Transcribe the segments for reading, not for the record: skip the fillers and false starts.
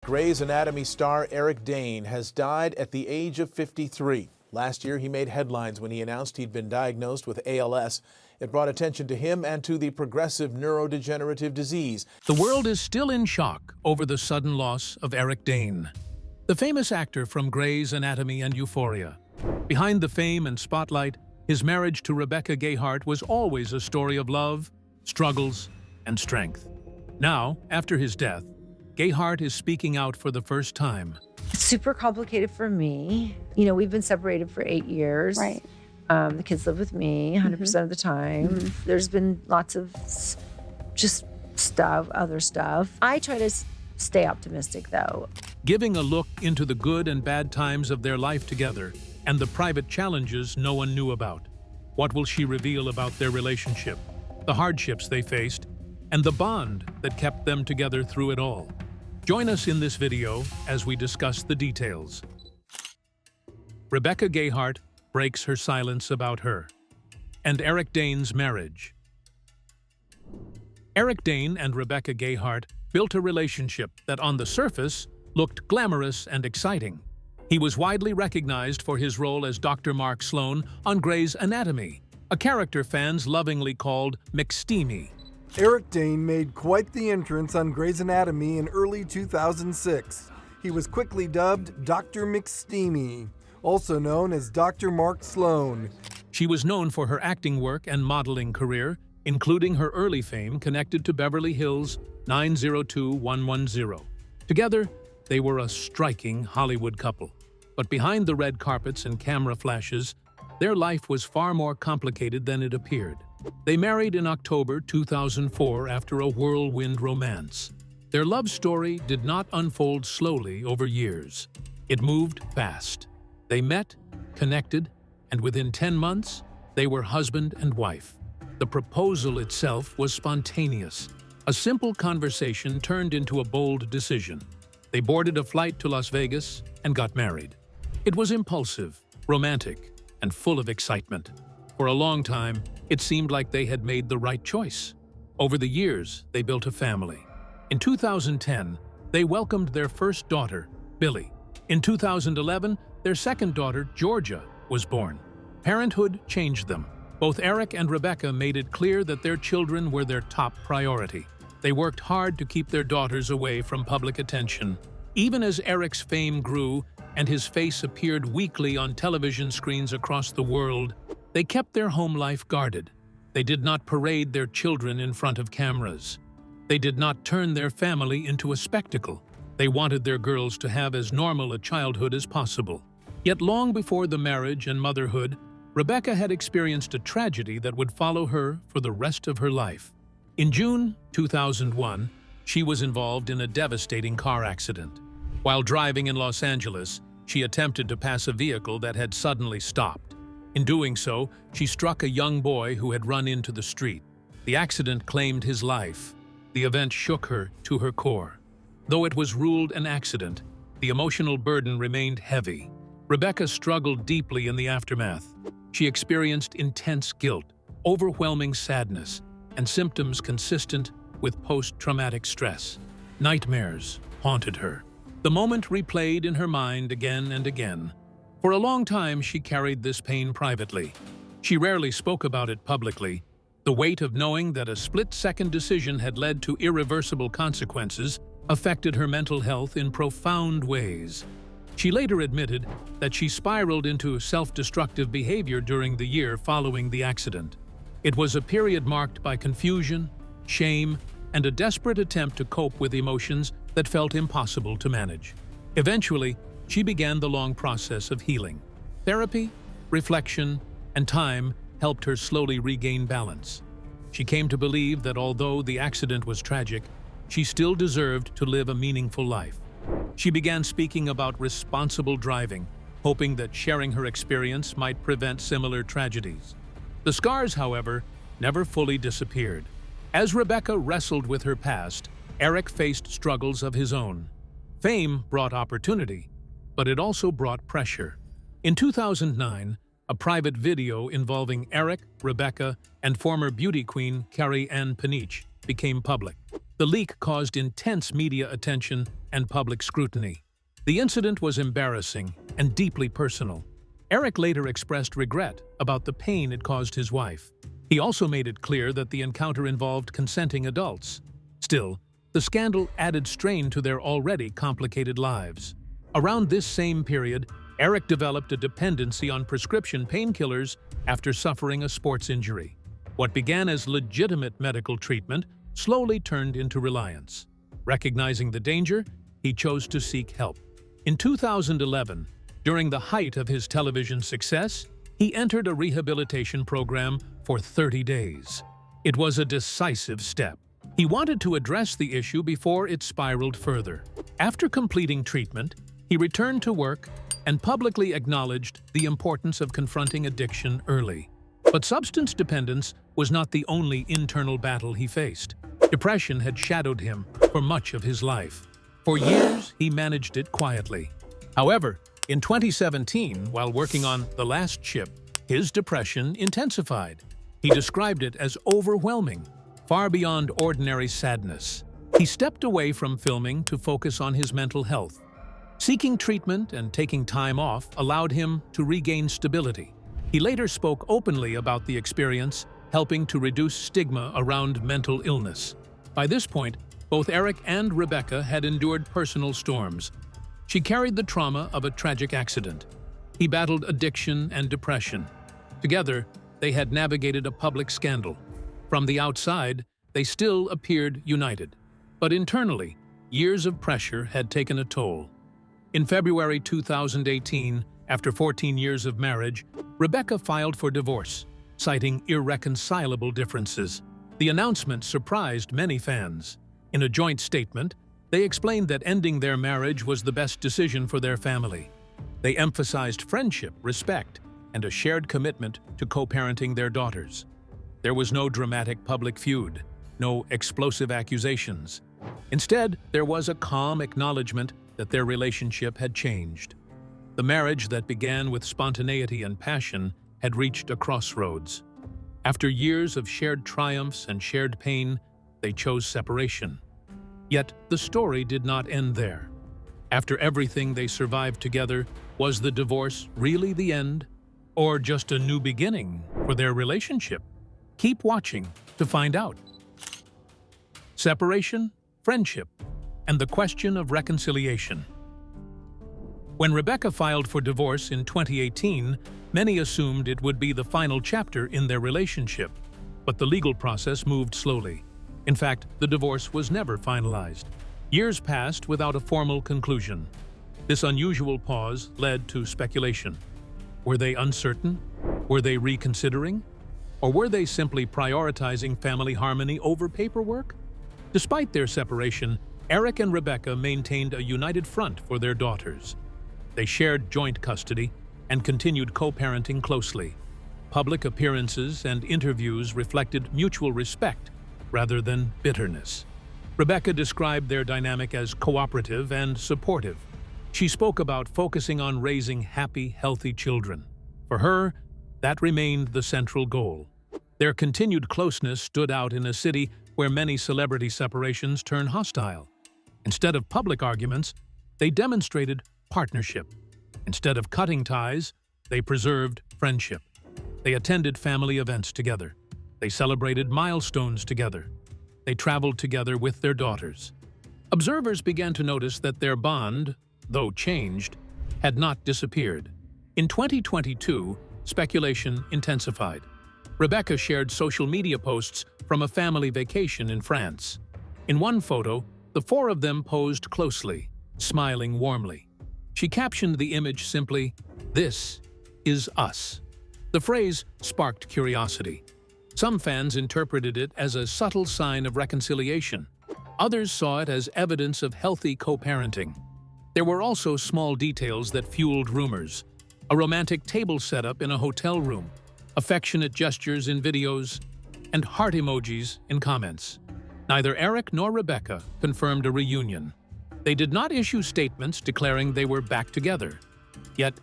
Grey's Anatomy star Eric Dane has died at the age of 53. Last year, he made headlines when he announced he'd been diagnosed with ALS. It brought attention to him and to the progressive neurodegenerative disease. The world is still in shock over the sudden loss of Eric Dane, the famous actor from Grey's Anatomy and Euphoria. Behind the fame and spotlight, his marriage to Rebecca Gayheart was always a story of love, struggles, and strength. Now, after his death, Gayheart is speaking out for the first time. It's super complicated for me. You know, we've been separated for 8 years. Right. The kids live with me 100% of the time. There's been lots of just other stuff. I try to stay optimistic, though. Giving a look into the good and bad times of their life together and the private challenges no one knew about. What will she reveal about their relationship, the hardships they faced, and the bond that kept them together through it all? Join us in this video as we discuss the details. Rebecca Gayheart breaks her silence about her, and Eric Dane's marriage. Eric Dane and Rebecca Gayheart built a relationship that on the surface looked glamorous and exciting. He was widely recognized for his role as Dr. Mark Sloan on Grey's Anatomy, a character fans lovingly called McSteamy. Eric Dane made quite the entrance on Grey's Anatomy in early 2006. He was quickly dubbed Dr. McSteamy, also known as Dr. Mark Sloan. She was known for her acting work and modeling career, including her early fame connected to Beverly Hills 90210. Together, they were a striking Hollywood couple. But behind the red carpets and camera flashes, their life was far more complicated than it appeared. They married in October 2004 after a whirlwind romance. Their love story did not unfold slowly over years. It moved fast. They met, connected, and within 10 months, they were husband and wife. The proposal itself was spontaneous. A simple conversation turned into a bold decision. They boarded a flight to Las Vegas and got married. It was impulsive, romantic, and full of excitement. For a long time, it seemed like they had made the right choice. Over the years, they built a family. In 2010, they welcomed their first daughter, Billy. In 2011, their second daughter, Georgia, was born. Parenthood changed them. Both Eric and Rebecca made it clear that their children were their top priority. They worked hard to keep their daughters away from public attention. Even as Eric's fame grew and his face appeared weekly on television screens across the world, they kept their home life guarded. They did not parade their children in front of cameras. They did not turn their family into a spectacle. They wanted their girls to have as normal a childhood as possible. Yet long before the marriage and motherhood, Rebecca had experienced a tragedy that would follow her for the rest of her life. In June 2001, she was involved in a devastating car accident. While driving in Los Angeles, she attempted to pass a vehicle that had suddenly stopped. In doing so, she struck a young boy who had run into the street. The accident claimed his life. The event shook her to her core. Though it was ruled an accident, the emotional burden remained heavy. Rebecca struggled deeply in the aftermath. She experienced intense guilt, overwhelming sadness, and symptoms consistent with post-traumatic stress. Nightmares haunted her. The moment replayed in her mind again and again. For a long time, she carried this pain privately. She rarely spoke about it publicly. The weight of knowing that a split-second decision had led to irreversible consequences affected her mental health in profound ways. She later admitted that she spiraled into self-destructive behavior during the year following the accident. It was a period marked by confusion, shame, and a desperate attempt to cope with emotions that felt impossible to manage. Eventually, she began the long process of healing. Therapy, reflection, and time helped her slowly regain balance. She came to believe that although the accident was tragic, she still deserved to live a meaningful life. She began speaking about responsible driving, hoping that sharing her experience might prevent similar tragedies. The scars, however, never fully disappeared. As Rebecca wrestled with her past, Eric faced struggles of his own. Fame brought opportunity, but it also brought pressure. In 2009, a private video involving Eric, Rebecca, and former beauty queen Carrie Ann Paniche became public. The leak caused intense media attention and public scrutiny. The incident was embarrassing and deeply personal. Eric later expressed regret about the pain it caused his wife. He also made it clear that the encounter involved consenting adults. Still, the scandal added strain to their already complicated lives. Around this same period, Eric developed a dependency on prescription painkillers after suffering a sports injury. What began as legitimate medical treatment slowly turned into reliance. Recognizing the danger, he chose to seek help. In 2011, during the height of his television success, he entered a rehabilitation program for 30 days. It was a decisive step. He wanted to address the issue before it spiraled further. After completing treatment, he returned to work and publicly acknowledged the importance of confronting addiction early. But substance dependence was not the only internal battle he faced. Depression had shadowed him for much of his life. For years, he managed it quietly. However, in 2017, while working on The Last Ship, his depression intensified. He described it as overwhelming, far beyond ordinary sadness. He stepped away from filming to focus on his mental health. Seeking treatment and taking time off allowed him to regain stability. He later spoke openly about the experience, helping to reduce stigma around mental illness. By this point, both Eric and Rebecca had endured personal storms. She carried the trauma of a tragic accident. He battled addiction and depression. Together, they had navigated a public scandal. From the outside, they still appeared united. But internally, years of pressure had taken a toll. In February 2018, after 14 years of marriage, Rebecca filed for divorce, citing irreconcilable differences. The announcement surprised many fans. In a joint statement, they explained that ending their marriage was the best decision for their family. They emphasized friendship, respect, and a shared commitment to co-parenting their daughters. There was no dramatic public feud, no explosive accusations. Instead, there was a calm acknowledgement that their relationship had changed. The marriage that began with spontaneity and passion had reached a crossroads. After years of shared triumphs and shared pain, they chose separation. Yet the story did not end there. After everything they survived together, was the divorce really the end? Or just a new beginning for their relationship? Keep watching to find out. Separation, friendship, and the question of reconciliation. When Rebecca filed for divorce in 2018, many assumed it would be the final chapter in their relationship, but the legal process moved slowly. In fact, the divorce was never finalized. Years passed without a formal conclusion. This unusual pause led to speculation. Were they uncertain? Were they reconsidering? Or were they simply prioritizing family harmony over paperwork? Despite their separation, Eric and Rebecca maintained a united front for their daughters. They shared joint custody and continued co-parenting closely. Public appearances and interviews reflected mutual respect rather than bitterness. Rebecca described their dynamic as cooperative and supportive. She spoke about focusing on raising happy, healthy children. For her, that remained the central goal. Their continued closeness stood out in a city where many celebrity separations turn hostile. Instead of public arguments, they demonstrated partnership. Instead of cutting ties, they preserved friendship. They attended family events together. They celebrated milestones together. They traveled together with their daughters. Observers began to notice that their bond, though changed, had not disappeared. In 2022, speculation intensified. Rebecca shared social media posts from a family vacation in France. In one photo, the four of them posed closely, smiling warmly. She captioned the image simply, "This is us." The phrase sparked curiosity. Some fans interpreted it as a subtle sign of reconciliation. Others saw it as evidence of healthy co-parenting. There were also small details that fueled rumors. A romantic table setup in a hotel room, affectionate gestures in videos, and heart emojis in comments. Neither Eric nor Rebecca confirmed a reunion. They did not issue statements declaring they were back together. Yet,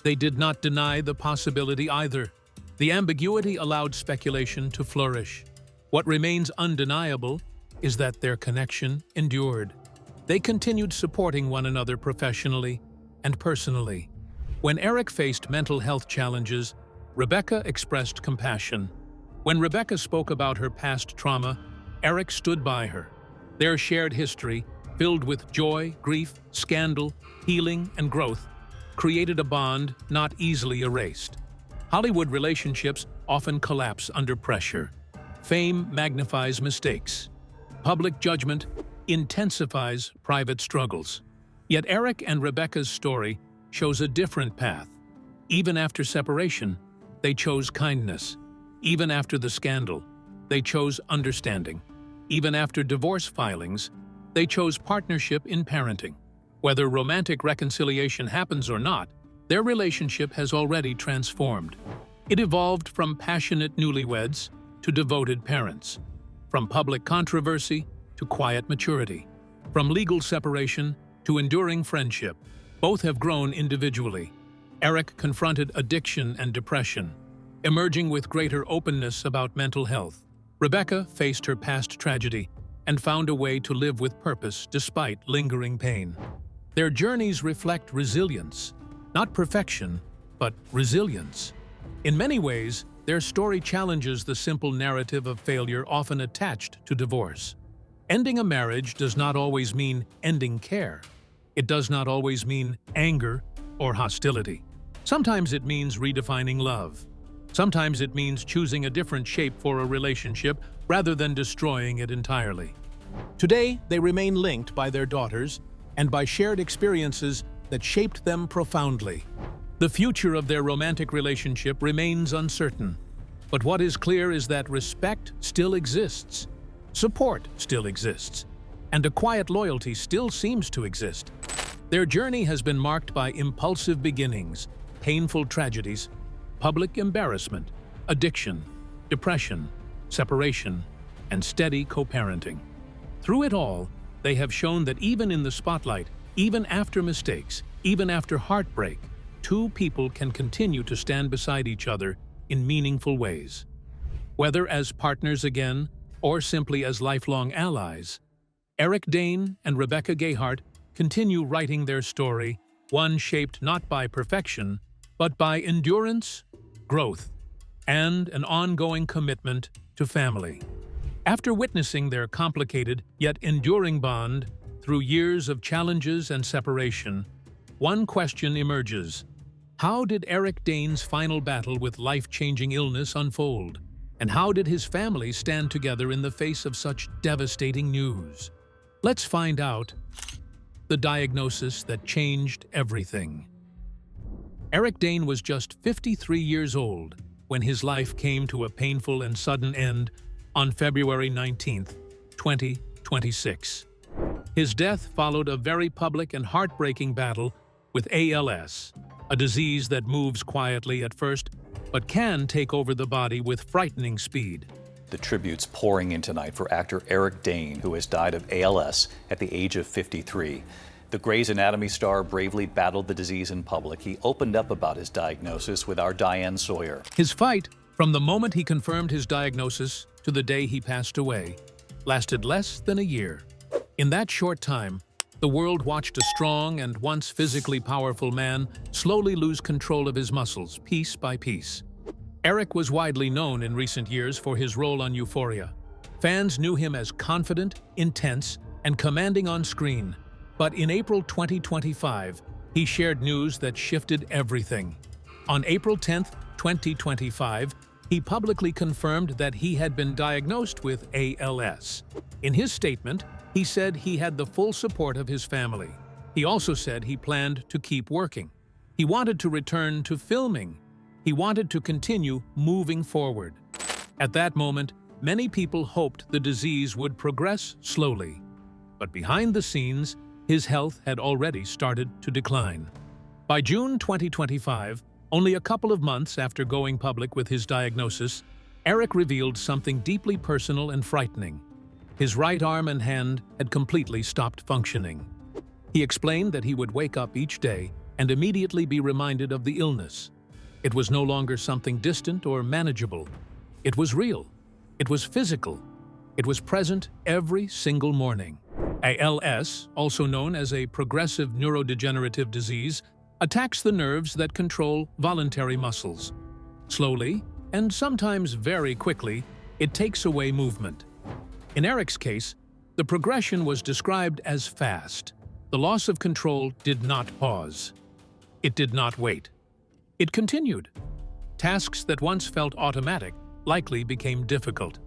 they did not deny the possibility either. The ambiguity allowed speculation to flourish. What remains undeniable is that their connection endured. They continued supporting one another professionally and personally. When Eric faced mental health challenges, Rebecca expressed compassion. When Rebecca spoke about her past trauma, Eric stood by her. Their shared history, filled with joy, grief, scandal, healing, and growth, created a bond not easily erased. Hollywood relationships often collapse under pressure. Fame magnifies mistakes. Public judgment intensifies private struggles. Yet Eric and Rebecca's story shows a different path. Even after separation, they chose kindness. Even after the scandal, they chose understanding. Even after divorce filings, they chose partnership in parenting. Whether romantic reconciliation happens or not, their relationship has already transformed. It evolved from passionate newlyweds to devoted parents, from public controversy to quiet maturity, from legal separation to enduring friendship. Both have grown individually. Eric confronted addiction and depression, emerging with greater openness about mental health. Rebecca faced her past tragedy and found a way to live with purpose despite lingering pain. Their journeys reflect resilience, not perfection, but resilience. In many ways, their story challenges the simple narrative of failure often attached to divorce. Ending a marriage does not always mean ending care. It does not always mean anger or hostility. Sometimes it means redefining love. Sometimes it means choosing a different shape for a relationship rather than destroying it entirely. Today, they remain linked by their daughters and by shared experiences that shaped them profoundly. The future of their romantic relationship remains uncertain, but what is clear is that respect still exists, support still exists, and a quiet loyalty still seems to exist. Their journey has been marked by impulsive beginnings, painful tragedies, public embarrassment, addiction, depression, separation, and steady co-parenting. Through it all, they have shown that even in the spotlight, even after mistakes, even after heartbreak, two people can continue to stand beside each other in meaningful ways. Whether as partners again or simply as lifelong allies, Eric Dane and Rebecca Gayheart continue writing their story, one shaped not by perfection, but by endurance, growth, and an ongoing commitment to family. After witnessing their complicated yet enduring bond through years of challenges and separation, one question emerges. How did Eric Dane's final battle with life-changing illness unfold? And how did his family stand together in the face of such devastating news? Let's find out. The diagnosis that changed everything. Eric Dane was just 53 years old when his life came to a painful and sudden end on February 19, 2026. His death followed a very public and heartbreaking battle with ALS, a disease that moves quietly at first but can take over the body with frightening speed. The tributes pouring in tonight for actor Eric Dane, who has died of ALS at the age of 53. The Grey's Anatomy star bravely battled the disease in public. He opened up about his diagnosis with our Diane Sawyer. His fight, from the moment he confirmed his diagnosis to the day he passed away, lasted less than a year. In that short time, the world watched a strong and once physically powerful man slowly lose control of his muscles, piece by piece. Eric was widely known in recent years for his role on Euphoria. Fans knew him as confident, intense, and commanding on screen. But in April 2025, he shared news that shifted everything. On April 10, 2025, he publicly confirmed that he had been diagnosed with ALS. In his statement, he said he had the full support of his family. He also said he planned to keep working. He wanted to return to filming. He wanted to continue moving forward. At that moment, many people hoped the disease would progress slowly. But behind the scenes, his health had already started to decline. By June 2025, only a couple of months after going public with his diagnosis, Eric revealed something deeply personal and frightening. His right arm and hand had completely stopped functioning. He explained that he would wake up each day and immediately be reminded of the illness. It was no longer something distant or manageable. It was real. It was physical. It was present every single morning. ALS, also known as a progressive neurodegenerative disease, attacks the nerves that control voluntary muscles. Slowly, and sometimes very quickly, it takes away movement. In Eric's case, the progression was described as fast. The loss of control did not pause. It did not wait. It continued. Tasks that once felt automatic likely became difficult.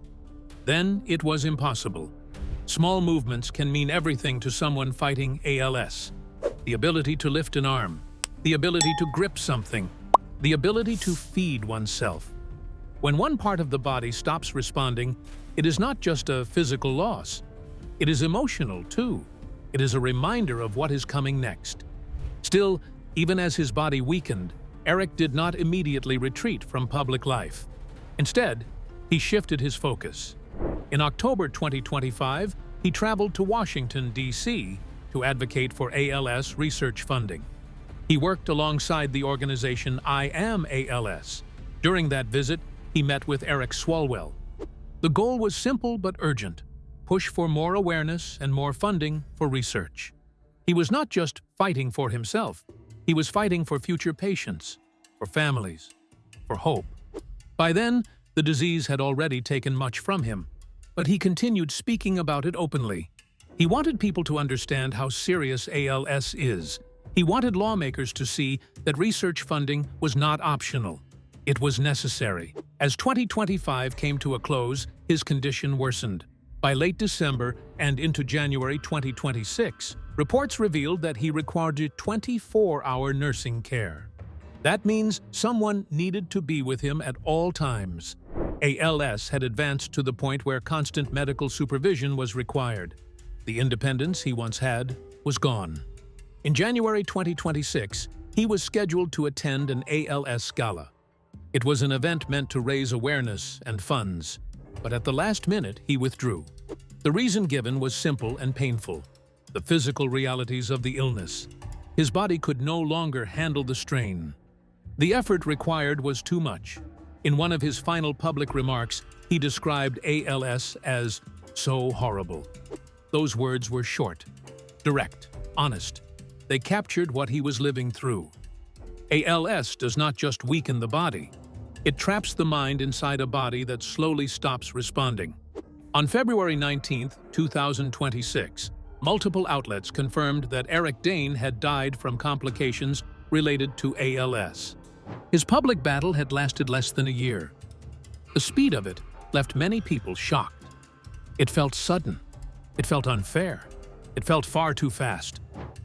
Then it was impossible. Small movements can mean everything to someone fighting ALS. The ability to lift an arm, the ability to grip something, the ability to feed oneself. When one part of the body stops responding, it is not just a physical loss. It is emotional, too. It is a reminder of what is coming next. Still, even as his body weakened, Eric did not immediately retreat from public life. Instead, he shifted his focus. In October 2025, he traveled to Washington, D.C. to advocate for ALS research funding. He worked alongside the organization I Am ALS. During that visit, he met with Eric Swalwell. The goal was simple but urgent: push for more awareness and more funding for research. He was not just fighting for himself, he was fighting for future patients, for families, for hope. By then, the disease had already taken much from him, but he continued speaking about it openly. He wanted people to understand how serious ALS is. He wanted lawmakers to see that research funding was not optional. It was necessary. As 2025 came to a close, his condition worsened. By late December and into January 2026, reports revealed that he required 24-hour nursing care. That means someone needed to be with him at all times. ALS had advanced to the point where constant medical supervision was required. The independence he once had was gone. In January 2026, he was scheduled to attend an ALS gala. It was an event meant to raise awareness and funds, but at the last minute he withdrew. The reason given was simple and painful: the physical realities of the illness. His body could no longer handle the strain. The effort required was too much. In one of his final public remarks, he described ALS as so horrible. Those words were short, direct, honest. They captured what he was living through. ALS does not just weaken the body. It traps the mind inside a body that slowly stops responding. On February 19, 2026, multiple outlets confirmed that Eric Dane had died from complications related to ALS. His public battle had lasted less than a year. The speed of it left many people shocked. It felt sudden. It felt unfair. It felt far too fast.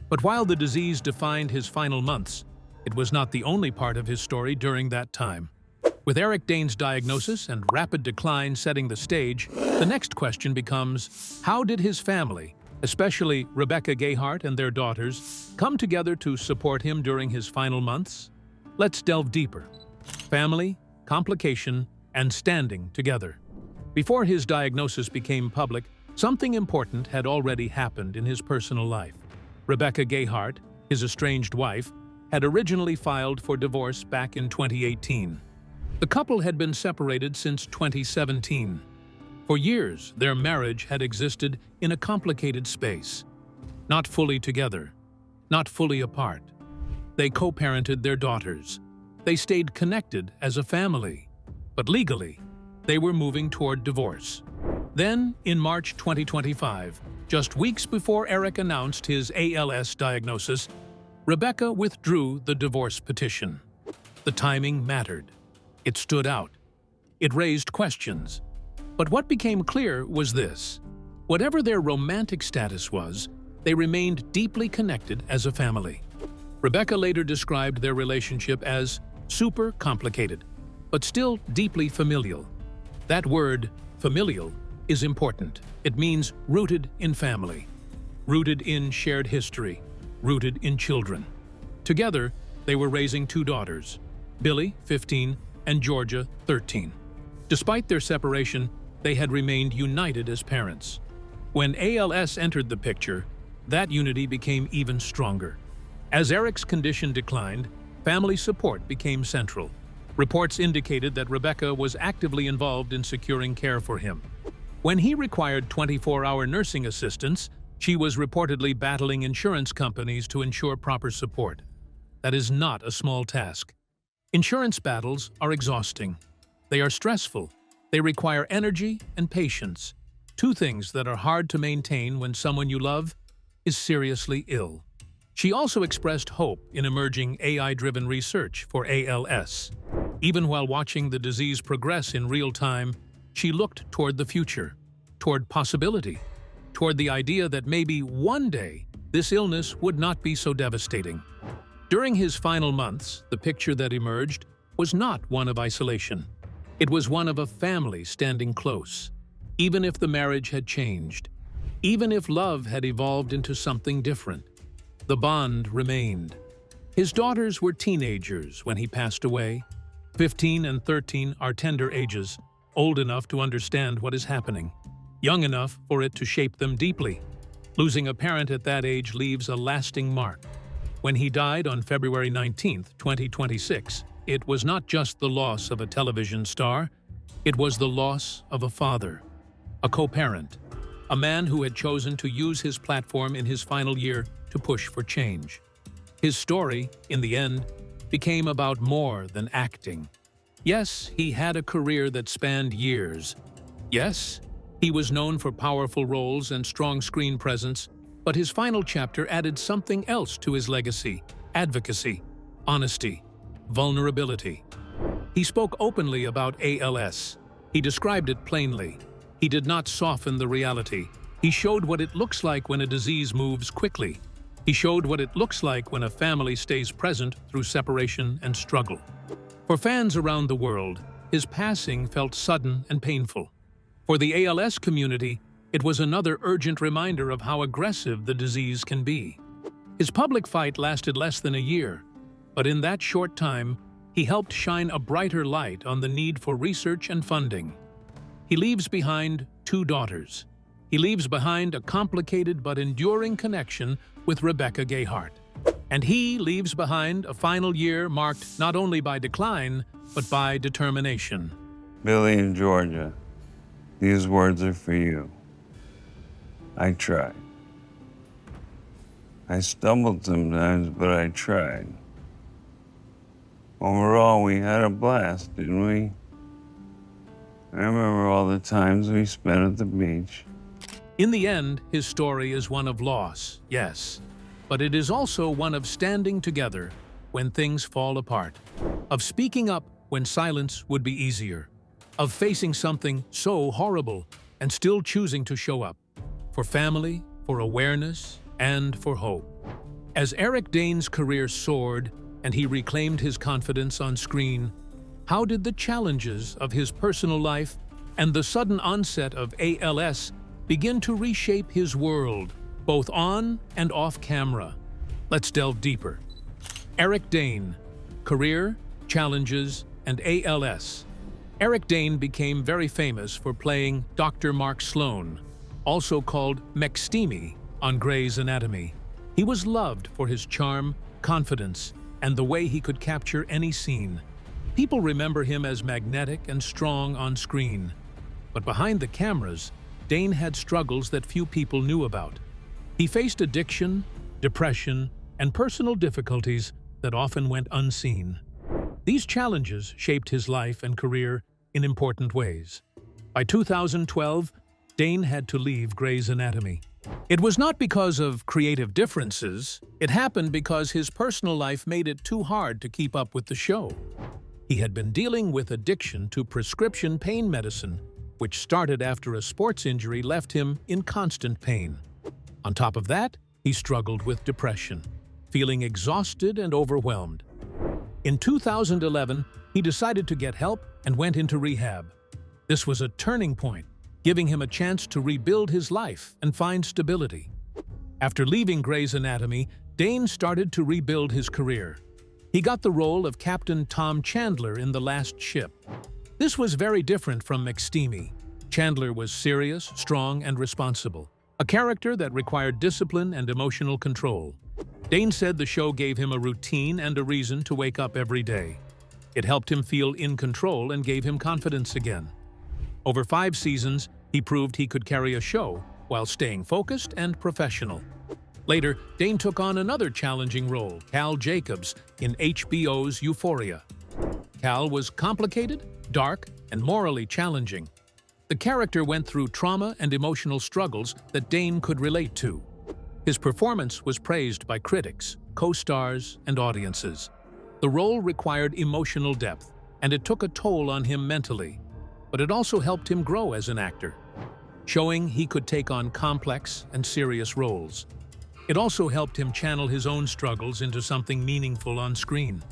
But while the disease defined his final months, it was not the only part of his story during that time. With Eric Dane's diagnosis and rapid decline setting the stage, the next question becomes, how did his family, especially Rebecca Gayheart and their daughters, come together to support him during his final months? Let's delve deeper. Family, complication, and standing together. Before his diagnosis became public, something important had already happened in his personal life. Rebecca Gayheart, his estranged wife, had originally filed for divorce back in 2018. The couple had been separated since 2017. For years, their marriage had existed in a complicated space. Not fully together, not fully apart. They co-parented their daughters. They stayed connected as a family. But legally, they were moving toward divorce. Then, in March 2025, just weeks before Eric announced his ALS diagnosis, Rebecca withdrew the divorce petition. The timing mattered. It stood out. It raised questions. But what became clear was this: whatever their romantic status was, they remained deeply connected as a family. Rebecca later described their relationship as super complicated, but still deeply familial. That word, familial, is important. It means rooted in family, rooted in shared history, rooted in children. Together, they were raising two daughters, Billy, 15, and Georgia, 13. Despite their separation, they had remained united as parents. When ALS entered the picture, that unity became even stronger. As Eric's condition declined, family support became central. Reports indicated that Rebecca was actively involved in securing care for him. When he required 24-hour nursing assistance, She was reportedly battling insurance companies to ensure proper support. That is not a small task. Insurance battles are exhausting. They are stressful. They require energy and patience, two things that are hard to maintain when someone you love is seriously ill. She also expressed hope in emerging AI-driven research for ALS. Even while watching the disease progress in real time, she looked toward the future, toward possibility, toward the idea that maybe one day this illness would not be so devastating. During his final months, the picture that emerged was not one of isolation. It was one of a family standing close, even if the marriage had changed, even if love had evolved into something different. The bond remained. His daughters were teenagers when he passed away. 15 and 13 are tender ages, old enough to understand what is happening, young enough for it to shape them deeply. Losing a parent at that age leaves a lasting mark. When he died on February 19, 2026, it was not just the loss of a television star, it was the loss of a father, a co-parent, a man who had chosen to use his platform in his final year to push for change. His story, in the end, became about more than acting. Yes, he had a career that spanned years. Yes, he was known for powerful roles and strong screen presence, but his final chapter added something else to his legacy: advocacy, honesty, vulnerability. He spoke openly about ALS. He described it plainly. He did not soften the reality. He showed what it looks like when a disease moves quickly. He showed what it looks like when a family stays present through separation and struggle. For fans around the world, his passing felt sudden and painful. For the ALS community, it was another urgent reminder of how aggressive the disease can be. His public fight lasted less than a year, but in that short time, he helped shine a brighter light on the need for research and funding. He leaves behind 2 daughters. He leaves behind a complicated but enduring connection with Rebecca Gayheart. And he leaves behind a final year marked not only by decline, but by determination. Billy in Georgia, these words are for you. I tried. I stumbled sometimes, but I tried. Overall, we had a blast, didn't we? I remember all the times we spent at the beach. In the end, his story is one of loss, yes, but it is also one of standing together when things fall apart, of speaking up when silence would be easier, of facing something so horrible and still choosing to show up, for family, for awareness, and for hope. As Eric Dane's career soared and he reclaimed his confidence on screen, how did the challenges of his personal life and the sudden onset of ALS begin to reshape his world, both on and off camera? Let's delve deeper. Eric Dane, career, challenges, and ALS. Eric Dane became very famous for playing Dr. Mark Sloan, also called McSteamy, on Grey's Anatomy. He was loved for his charm, confidence, and the way he could capture any scene. People remember him as magnetic and strong on screen. But behind the cameras, Dane had struggles that few people knew about. He faced addiction, depression, and personal difficulties that often went unseen. These challenges shaped his life and career in important ways. By 2012, Dane had to leave Grey's Anatomy. It was not because of creative differences. It happened because his personal life made it too hard to keep up with the show. He had been dealing with addiction to prescription pain medicine, which started after a sports injury left him in constant pain. On top of that, he struggled with depression, feeling exhausted and overwhelmed. In 2011, he decided to get help and went into rehab. This was a turning point, giving him a chance to rebuild his life and find stability. After leaving Grey's Anatomy, Dane started to rebuild his career. He got the role of Captain Tom Chandler in The Last Ship. This was very different from McSteamy. Chandler was serious, strong, and responsible, a character that required discipline and emotional control. Dane said the show gave him a routine and a reason to wake up every day. It helped him feel in control and gave him confidence again. Over 5 seasons, he proved he could carry a show while staying focused and professional. Later, Dane took on another challenging role, Cal Jacobs, in HBO's Euphoria. Cal was complicated, dark, and morally challenging. The character went through trauma and emotional struggles that Dane could relate to. His performance was praised by critics, co-stars, and audiences. The role required emotional depth, and it took a toll on him mentally. But it also helped him grow as an actor, showing he could take on complex and serious roles. It also helped him channel his own struggles into something meaningful on screen.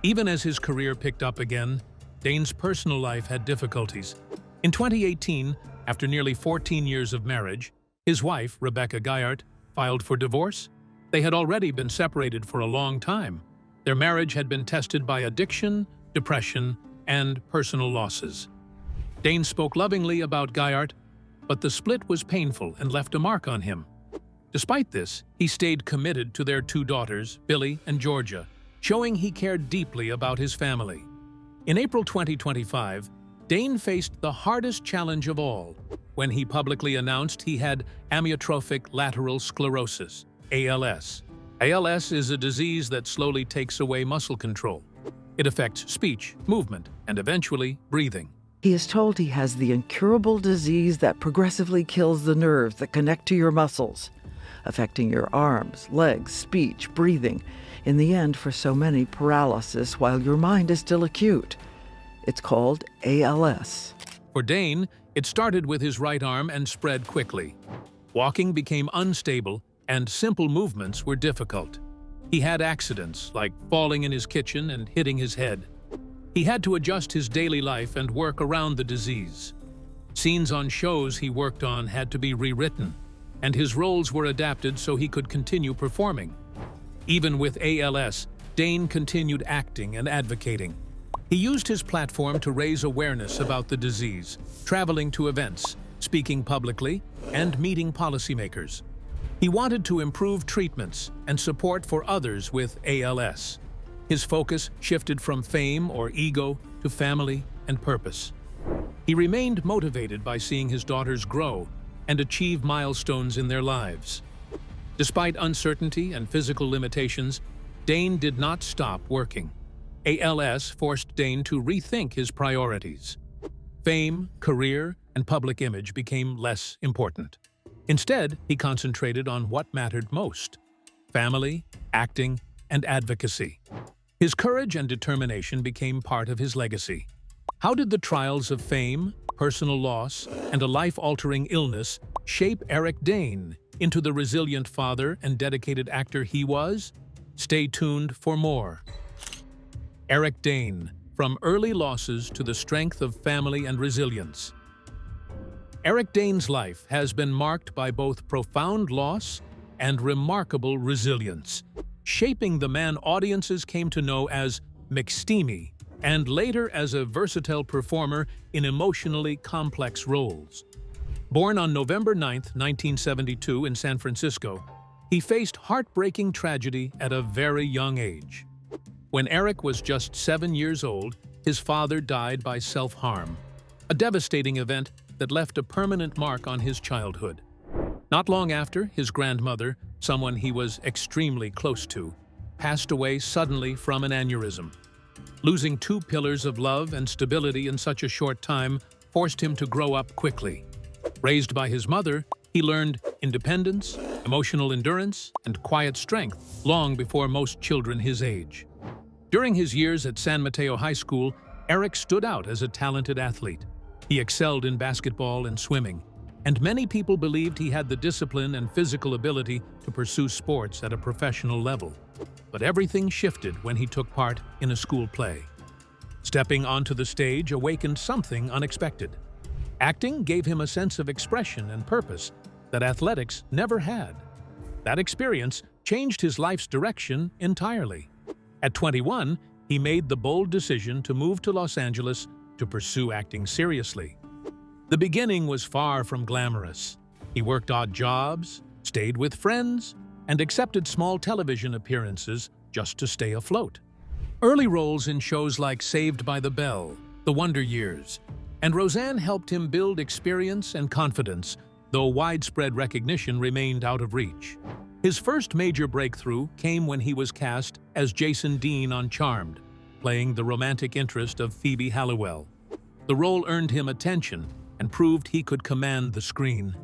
Even as his career picked up again, Dane's personal life had difficulties. In 2018, after nearly 14 years of marriage, his wife, Rebecca Gayheart, filed for divorce. They had already been separated for a long time. Their marriage had been tested by addiction, depression, and personal losses. Dane spoke lovingly about Gayheart, but the split was painful and left a mark on him. Despite this, he stayed committed to their two daughters, Billy and Georgia, showing he cared deeply about his family. In April 2025, Dane faced the hardest challenge of all when he publicly announced he had amyotrophic lateral sclerosis, ALS. ALS is a disease that slowly takes away muscle control. It affects speech, movement, and eventually breathing. He is told he has the incurable disease that progressively kills the nerves that connect to your muscles, affecting your arms, legs, speech, breathing. In the end, for so many, paralysis while your mind is still acute. It's called ALS. For Dane, it started with his right arm and spread quickly. Walking became unstable, and simple movements were difficult. He had accidents, like falling in his kitchen and hitting his head. He had to adjust his daily life and work around the disease. Scenes on shows he worked on had to be rewritten, and his roles were adapted so he could continue performing. Even with ALS, Dane continued acting and advocating. He used his platform to raise awareness about the disease, traveling to events, speaking publicly, and meeting policymakers. He wanted to improve treatments and support for others with ALS. His focus shifted from fame or ego to family and purpose. He remained motivated by seeing his daughters grow and achieve milestones in their lives. Despite uncertainty and physical limitations, Dane did not stop working. ALS forced Dane to rethink his priorities. Fame, career, and public image became less important. Instead, he concentrated on what mattered most: family, acting, and advocacy. His courage and determination became part of his legacy. How did the trials of fame, personal loss, and a life-altering illness shape Eric Dane into the resilient father and dedicated actor he was? Stay tuned for more. Eric Dane, from early losses to the strength of family and resilience. Eric Dane's life has been marked by both profound loss and remarkable resilience, shaping the man audiences came to know as McSteamy, and later as a versatile performer in emotionally complex roles. Born on November 9, 1972 in San Francisco, he faced heartbreaking tragedy at a very young age. When Eric was just 7 years old, his father died by self-harm, a devastating event that left a permanent mark on his childhood. Not long after, his grandmother, someone he was extremely close to, passed away suddenly from an aneurysm. Losing two pillars of love and stability in such a short time forced him to grow up quickly. Raised by his mother, he learned independence, emotional endurance, and quiet strength long before most children his age. During his years at San Mateo High School, Eric stood out as a talented athlete. He excelled in basketball and swimming, and many people believed he had the discipline and physical ability to pursue sports at a professional level. But everything shifted when he took part in a school play. Stepping onto the stage awakened something unexpected. Acting gave him a sense of expression and purpose that athletics never had. That experience changed his life's direction entirely. At 21, he made the bold decision to move to Los Angeles to pursue acting seriously. The beginning was far from glamorous. He worked odd jobs, stayed with friends, and accepted small television appearances just to stay afloat. Early roles in shows like Saved by the Bell, The Wonder Years, and Roseanne helped him build experience and confidence though widespread recognition remained out of reach. His first major breakthrough came when he was cast as Jason Dean on Charmed, playing the romantic interest of Phoebe Halliwell. The role earned him attention and proved he could command the screen.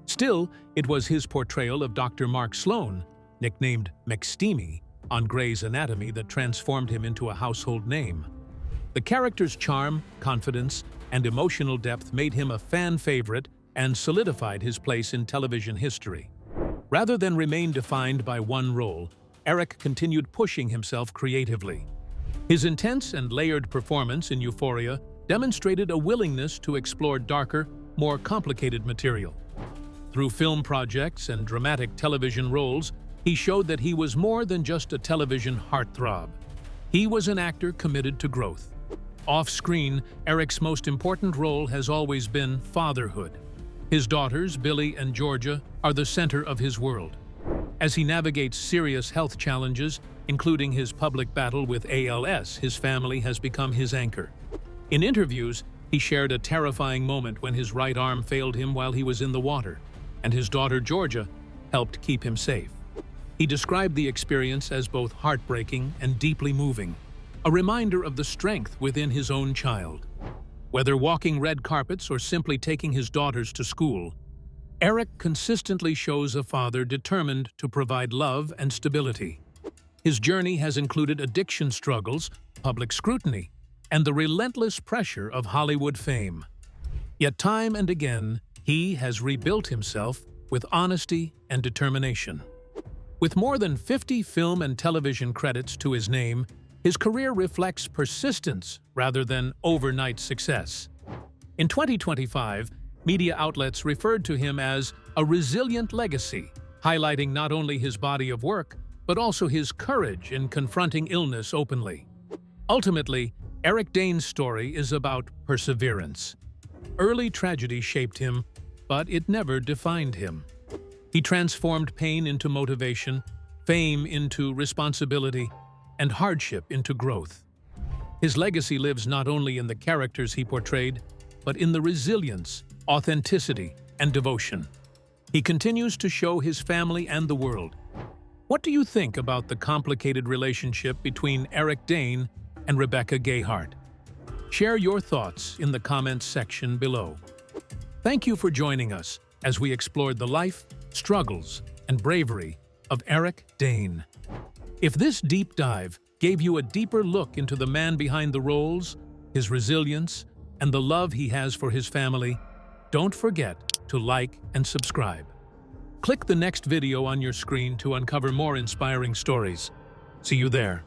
Still, it was his portrayal of Dr. Mark Sloan, nicknamed McSteamy, on Grey's Anatomy that transformed him into a household name. The character's charm, confidence, and emotional depth made him a fan favorite and solidified his place in television history. Rather than remain defined by one role, Eric continued pushing himself creatively. His intense and layered performance in Euphoria demonstrated a willingness to explore darker, more complicated material. Through film projects and dramatic television roles, he showed that he was more than just a television heartthrob. He was an actor committed to growth. Off-screen, Eric's most important role has always been fatherhood. His daughters, Billy and Georgia, are the center of his world. As he navigates serious health challenges, including his public battle with ALS, his family has become his anchor. In interviews, he shared a terrifying moment when his right arm failed him while he was in the water, and his daughter, Georgia, helped keep him safe. He described the experience as both heartbreaking and deeply moving, a reminder of the strength within his own child. Whether walking red carpets or simply taking his daughters to school, Eric consistently shows a father determined to provide love and stability. His journey has included addiction struggles, public scrutiny, and the relentless pressure of Hollywood fame. Yet time and again, he has rebuilt himself with honesty and determination. With more than 50 film and television credits to his name, his career reflects persistence rather than overnight success. In 2025, media outlets referred to him as a resilient legacy, highlighting not only his body of work, but also his courage in confronting illness openly. Ultimately, Eric Dane's story is about perseverance. Early tragedy shaped him, but it never defined him. He transformed pain into motivation, fame into responsibility, and hardship into growth. His legacy lives not only in the characters he portrayed, but in the resilience, authenticity, and devotion. He continues to show his family and the world. What do you think about the complicated relationship between Eric Dane and Rebecca Gayheart? Share your thoughts in the comments section below. Thank you for joining us as we explored the life, struggles, and bravery of Eric Dane. If this deep dive gave you a deeper look into the man behind the roles, his resilience, and the love he has for his family, don't forget to like and subscribe. Click the next video on your screen to uncover more inspiring stories. See you there.